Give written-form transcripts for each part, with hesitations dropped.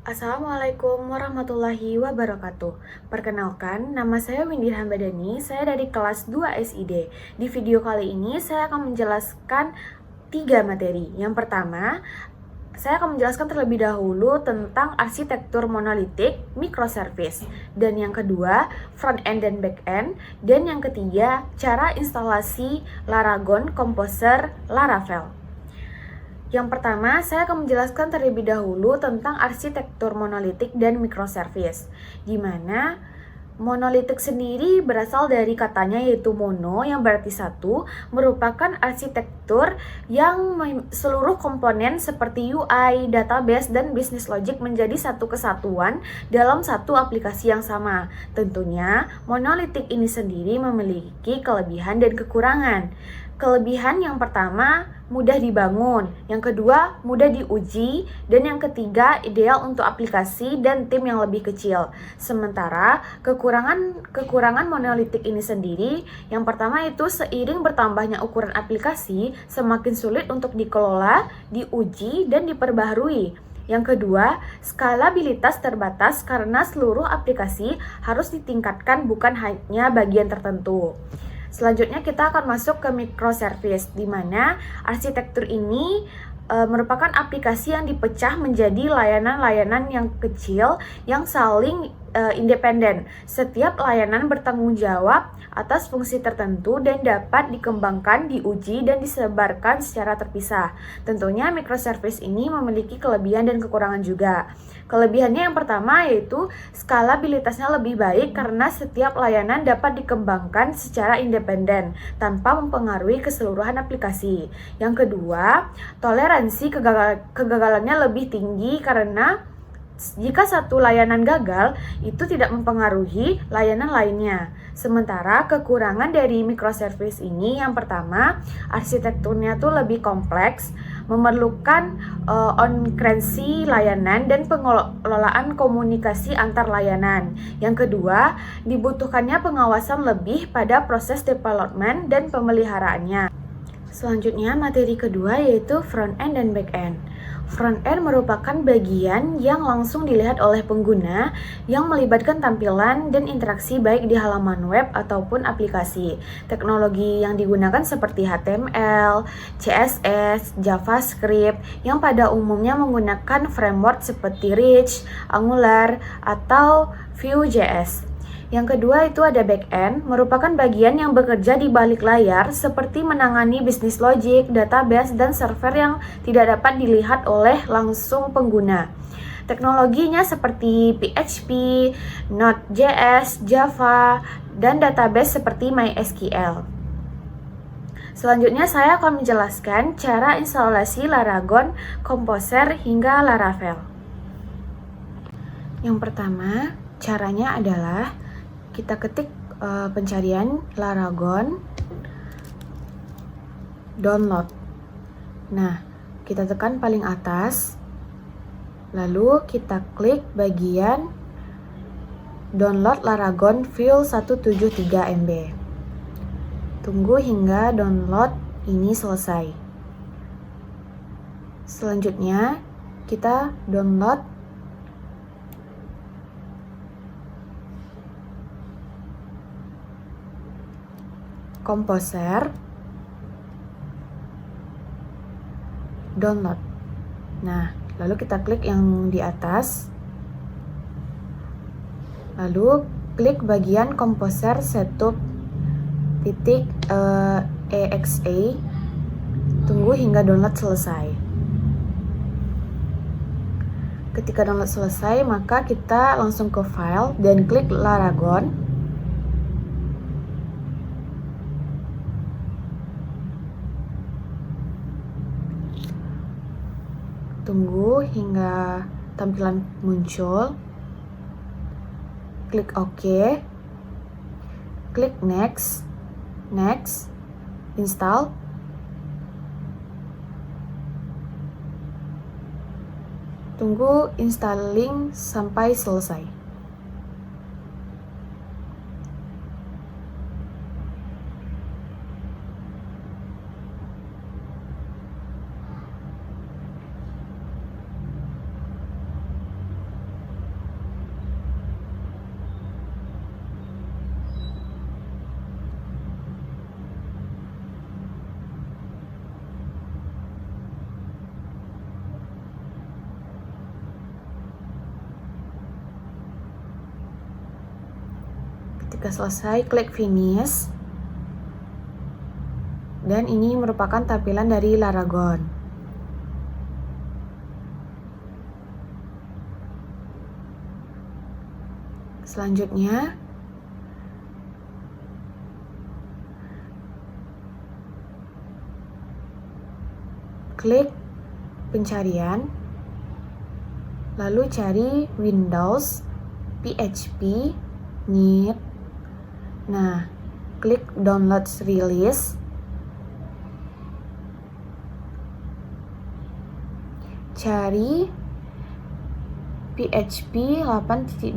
Assalamualaikum warahmatullahi wabarakatuh. Perkenalkan, nama saya Windy Hambadani, saya dari kelas 2 SID. Di video kali ini saya akan menjelaskan 3 materi. Yang pertama, saya akan menjelaskan terlebih dahulu tentang arsitektur monolitik microservice. Dan yang kedua, front end dan back end. Dan yang ketiga, cara instalasi Laragon Composer Laravel. Yang pertama, saya akan menjelaskan terlebih dahulu tentang arsitektur monolitik dan microservice, di mana monolitik sendiri berasal dari katanya yaitu mono yang berarti satu, merupakan arsitektur yang seluruh komponen seperti UI, database, dan business logic menjadi satu kesatuan dalam satu aplikasi yang sama. Tentunya, monolitik ini sendiri memiliki kelebihan dan kekurangan. Kelebihan yang pertama, mudah dibangun, yang kedua, mudah diuji, dan yang ketiga, ideal untuk aplikasi dan tim yang lebih kecil. Sementara, kekurangan monolitik ini sendiri, yang pertama itu seiring bertambahnya ukuran aplikasi, semakin sulit untuk dikelola, diuji, dan diperbaharui. Yang kedua, skalabilitas terbatas karena seluruh aplikasi harus ditingkatkan bukan hanya bagian tertentu. Selanjutnya kita akan masuk ke microservice, di mana arsitektur ini merupakan aplikasi yang dipecah menjadi layanan-layanan yang kecil yang saling independen. Setiap layanan bertanggung jawab atas fungsi tertentu dan dapat dikembangkan, diuji, dan disebarkan secara terpisah. Tentunya microservice ini memiliki kelebihan dan kekurangan juga. Kelebihannya yang pertama yaitu skalabilitasnya lebih baik karena setiap layanan dapat dikembangkan secara independen tanpa mempengaruhi keseluruhan aplikasi. Yang kedua, toleransi kegagalannya lebih tinggi karena jika satu layanan gagal, itu tidak mempengaruhi layanan lainnya. Sementara kekurangan dari microservice ini yang pertama, arsitekturnya tuh lebih kompleks, memerlukan on-currency layanan dan pengelolaan komunikasi antar layanan. Yang kedua, dibutuhkannya pengawasan lebih pada proses development dan pemeliharaannya. Selanjutnya, materi kedua yaitu front end dan back end. Front end merupakan bagian yang langsung dilihat oleh pengguna yang melibatkan tampilan dan interaksi baik di halaman web ataupun aplikasi. Teknologi yang digunakan seperti HTML, CSS, JavaScript yang pada umumnya menggunakan framework seperti Rich, Angular, atau Vue.js. Yang kedua itu ada back-end, merupakan bagian yang bekerja di balik layar seperti menangani bisnis logic, database, dan server yang tidak dapat dilihat oleh langsung pengguna. Teknologinya seperti PHP, Node.js, Java, dan database seperti MySQL. Selanjutnya saya akan menjelaskan cara instalasi Laragon, Composer, hingga Laravel. Yang pertama, caranya adalah kita ketik pencarian Laragon, download. Nah, kita tekan paling atas, lalu kita klik bagian download Laragon file 173 MB. Tunggu hingga download ini selesai. Selanjutnya, kita download Composer, download. Nah, lalu kita klik yang di atas, lalu klik bagian Composer setup .exe. Tunggu hingga download selesai. Ketika download selesai, maka kita langsung ke file dan klik Laragon. Tunggu hingga tampilan muncul. Klik OK. Klik next. Next. Install. Tunggu installing sampai selesai. Ketika selesai, klik finish. Dan ini merupakan tampilan dari Laragon. Selanjutnya, klik pencarian, lalu cari Windows, PHP, Need. Nah, klik Downloads Release. Cari PHP 8.2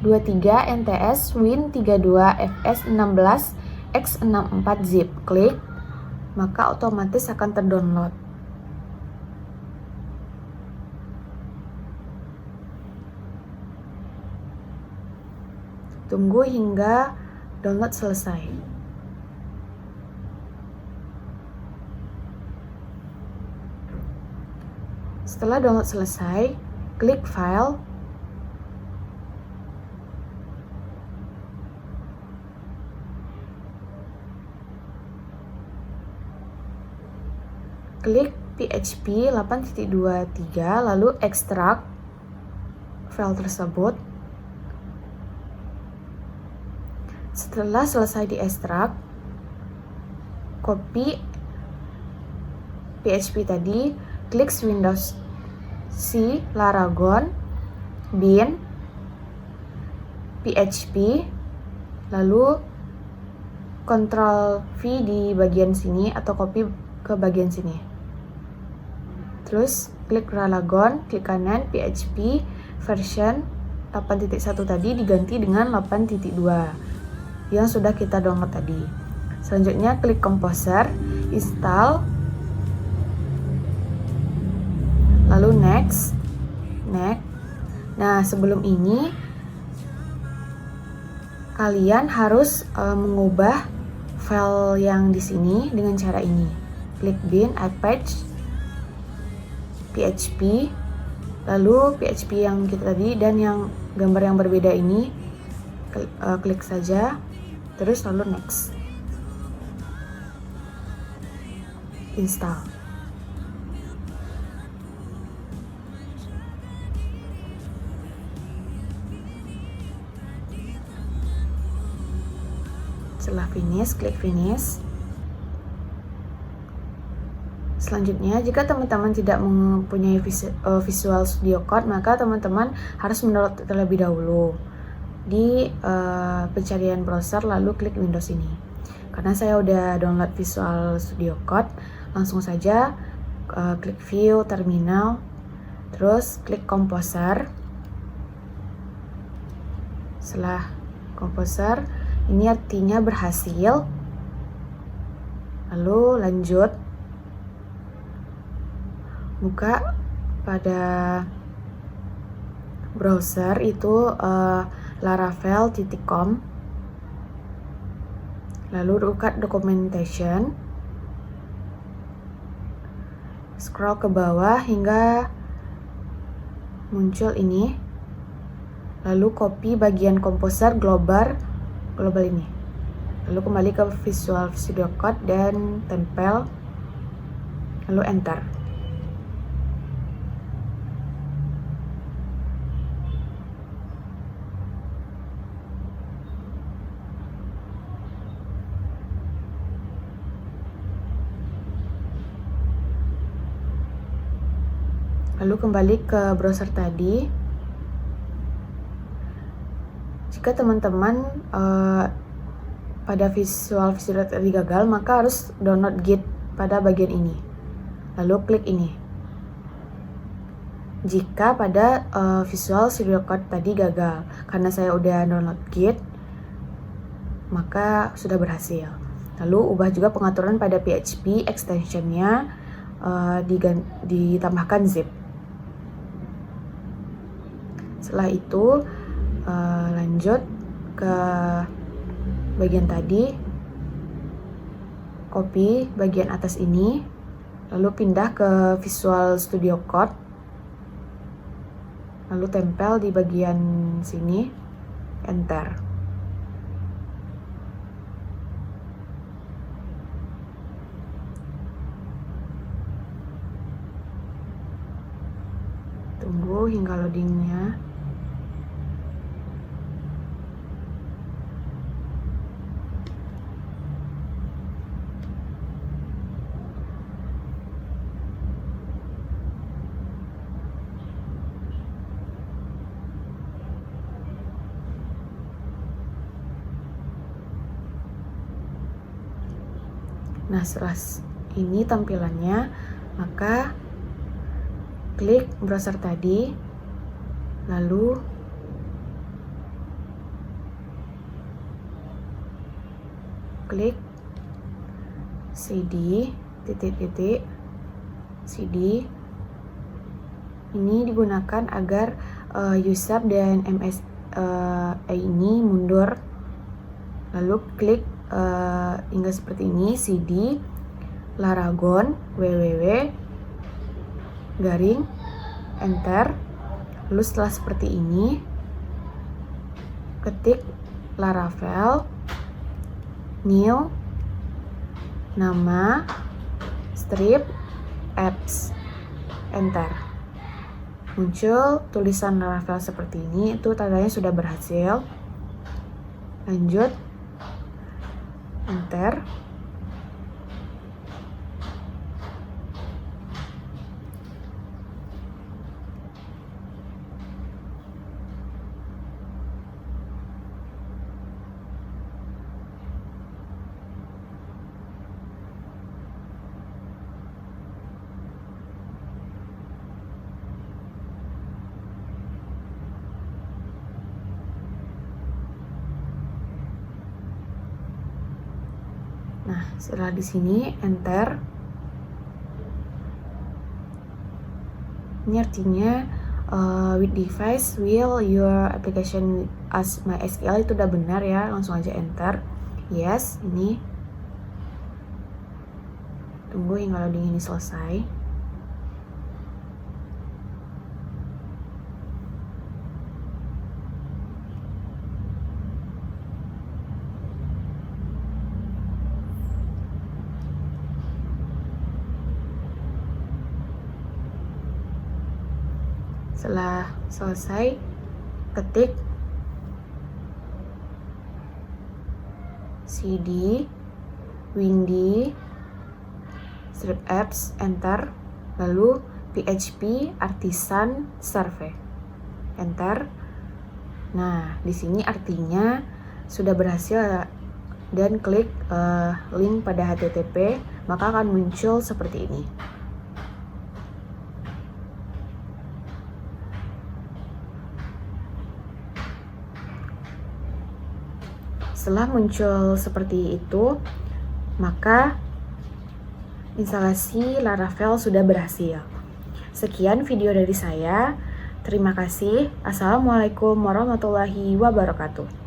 23 NTS Win 32 FS 16 X64 zip. Klik, maka otomatis akan terdownload. Tunggu hingga download selesai. Setelah download selesai, klik File, klik PHP 8.23, lalu ekstrak file tersebut. Setelah selesai diekstrak, copy PHP tadi, klik Windows C, Laragon, bin, PHP, lalu Ctrl V di bagian sini atau copy ke bagian sini. Terus klik Laragon, klik kanan, PHP version 8.1 tadi diganti dengan 8.2 yang sudah kita download tadi. Selanjutnya klik Composer, install, lalu next. Nah, sebelum ini kalian harus mengubah file yang di sini dengan cara ini. Klik bin, add page, PHP, lalu PHP yang kita tadi dan yang gambar yang berbeda ini klik saja, terus lalu next, install. Setelah finish, klik finish. Selanjutnya, jika teman-teman tidak mempunyai Visual Studio Code, maka teman-teman harus mendownload terlebih dahulu di pencarian browser, lalu klik Windows ini. Karena saya udah download Visual Studio Code, langsung saja klik View, Terminal, terus klik Composer. Setelah Composer, ini artinya berhasil. Lalu lanjut, buka pada browser itu laravel.com, lalu buka documentation, scroll ke bawah hingga muncul ini, lalu copy bagian Composer global ini, lalu kembali ke Visual Studio Code dan tempel, lalu enter. Lalu kembali ke browser tadi. Jika teman-teman pada Visual Studio tadi gagal, maka harus download Git pada bagian ini. Lalu klik ini. Jika pada Visual Studio Code tadi gagal, karena saya udah download Git, maka sudah berhasil. Lalu ubah juga pengaturan pada PHP extensionnya, ditambahkan zip. Setelah itu lanjut ke bagian tadi, copy bagian atas ini, lalu pindah ke Visual Studio Code, lalu tempel di bagian sini, enter. Tunggu hingga loadingnya. Nah, setelah ini tampilannya, maka klik browser tadi, lalu klik cd cd. Ini digunakan agar USAP dan MSI ini mundur. Lalu klik hingga seperti ini, cd Laragon www garing enter. Lalu setelah seperti ini, ketik Laravel new nama strip apps, enter. Muncul tulisan Laravel seperti ini, itu tandanya sudah berhasil. Lanjut, enter. Nah, setelah di sini enter. Ini artinya with device will your application as MySQL, itu udah benar ya. Langsung aja enter. Yes, ini. Tunggu hingga loading ini selesai. Setelah selesai, ketik cd windy strip apps, enter. Lalu php artisan server, enter. Nah, di sini artinya sudah berhasil, dan klik link pada HTTP, maka akan muncul seperti ini. Setelah muncul seperti itu, maka instalasi Laravel sudah berhasil. Sekian video dari saya. Terima kasih. Assalamualaikum warahmatullahi wabarakatuh.